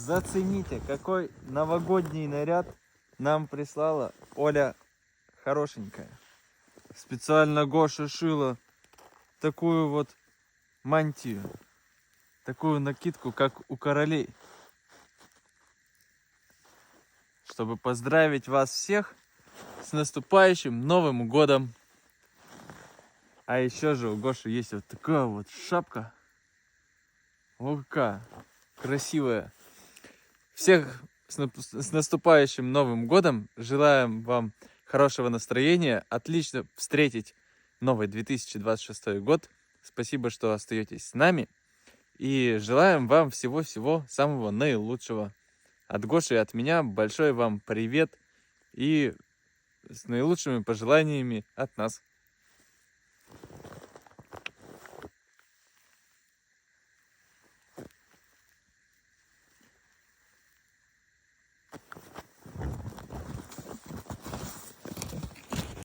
Зацените, какой новогодний наряд нам прислала Оля хорошенькая. Специально Гоша шила такую вот мантию, такую накидку, как у королей. Чтобы поздравить вас всех с наступающим Новым годом. А еще же у Гоши есть вот такая вот шапка. О, какая красивая. Всех с наступающим Новым годом. Желаем вам хорошего настроения, отлично встретить новый 2026 год. Спасибо, что остаетесь с нами. И желаем вам всего-всего самого наилучшего. От Гоши и от меня большой вам привет. И с наилучшими пожеланиями от нас.